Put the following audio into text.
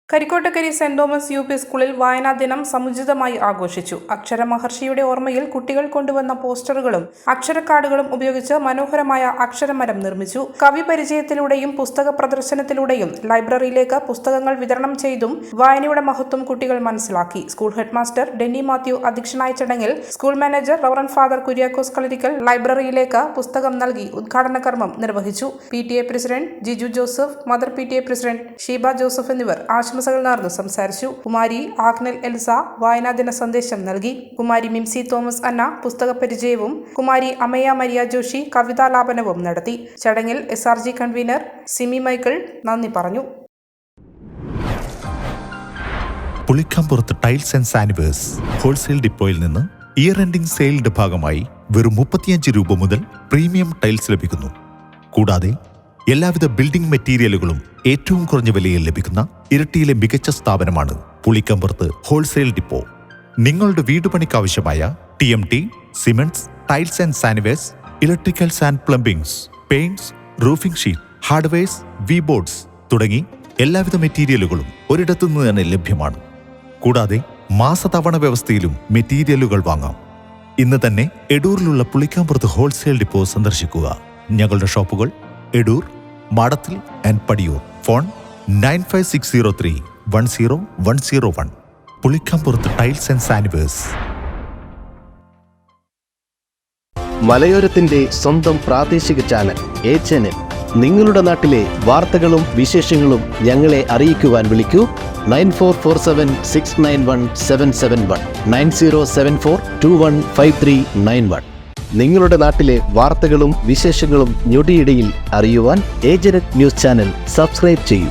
കരിക്കോട്ടക്കരി saint Thomas UP. സ്കൂളിൽ വായനാ ദിനം സമുചിതമായി ആഘോഷിച്ചു. അക്ഷരമഹർഷിയുടെ ഓർമ്മയിൽ കുട്ടികൾ കൊണ്ടുവന്ന പോസ്റ്ററുകളും അക്ഷരക്കാർഡുകളും ഉപയോഗിച്ച് മനോഹരമായ അക്ഷരമരം നിർമ്മിച്ചു. കവി പരിചയത്തിലൂടെയും പുസ്തക പ്രദർശനത്തിലൂടെയും ലൈബ്രറിയിലേക്ക് പുസ്തകങ്ങൾ വിതരണം ചെയ്തും വായനയുടെ മഹത്വം കുട്ടികൾ മനസ്സിലാക്കി. സ്കൂൾ ഹെഡ്മാസ്റ്റർ ഡെന്നി മാത്യു അധ്യക്ഷനായ ചടങ്ങിൽ school manager reverend father Kuriakose Kalarickal ലൈബ്രറിയിലേക്ക് പുസ്തകം നൽകി ഉദ്ഘാടന കർമ്മം നിർവഹിച്ചു. PTA president Jiju Joseph, mother PTA president Sheeba Joseph എന്നിവർ ആശംസകൾ നേർന്ന് സംസാരിച്ചു. കുമാരി ആഗ്നൽ എൽസ വായനാ ദിന സന്ദേശം നൽകി. കുമാരി മിംസി തോമസ് അന്ന പുസ്തക പരിചയവും കുമാരി അമയ മരിയ ജോഷി കവിതാലാപനവും നടത്തി. ചടങ്ങിൽ SRG കൺവീനർ സിമി മൈക്കിൾ നന്ദി പറഞ്ഞു. പുളിക്കമ്പുറത്ത് ടൈൽസ് ആൻഡ് സാനിവേഴ്സ് ഹോൾസെയിൽ ഡിപ്പോയിൽ നിന്ന് ഇയർ എൻഡിംഗ് സെയിലിന്റെ ഭാഗമായി വെറും 35 രൂപ മുതൽ പ്രീമിയം ടൈൽസ് ലഭിക്കുന്നു. കൂടാതെ എല്ലാവിധ ബിൽഡിംഗ് മെറ്റീരിയലുകളും ഏറ്റവും കുറഞ്ഞ വിലയിൽ ലഭിക്കുന്ന ഇരട്ടിയിലെ മികച്ച സ്ഥാപനമാണ് പുളിക്കമ്പുറത്ത് ഹോൾസെയിൽ ഡിപ്പോ. നിങ്ങളുടെ വീടുപണിക്കാവശ്യമായ TMT, സിമന്റ്സ്, ടൈൽസ് ആൻഡ് സാനിവേഴ്സ്, electricals and plumbings, paints, roofing sheet, hardwares, V boards തുടങ്ങി എല്ലാവിധ മെറ്റീരിയലുകളും ഒരിടത്തു നിന്ന് തന്നെ ലഭ്യമാണ്. കൂടാതെ മാസതവണ വ്യവസ്ഥയിലും മെറ്റീരിയലുകൾ വാങ്ങാം. ഇന്ന് തന്നെ എടൂരിലുള്ള പുളിക്കമ്പുറത്ത് ഹോൾസെയിൽ ഡിപ്പോ സന്ദർശിക്കുക. ഞങ്ങളുടെ ഷോപ്പുകൾ Edoor, Madathil and Padiyoor. Phone 9560310101. Pulikkamburath tiles and സാനിവേഴ്സ്. മലയോരത്തിന്റെ സ്വന്തം പ്രാദേശിക ചാനൽ A-Channel. നിങ്ങളുടെ നാട്ടിലെ വാർത്തകളും വിശേഷങ്ങളും ഞങ്ങളെ അറിയിക്കുവാൻ വിളിക്കൂ 9447691771 9074215391. നിങ്ങളുടെ നാട്ടിലെ വാർത്തകളും വിശേഷങ്ങളും ഞൊടിയിടയിൽ അറിയുവാൻ A-Channel ന്യൂസ് ചാനൽ സബ്സ്ക്രൈബ് ചെയ്യൂ.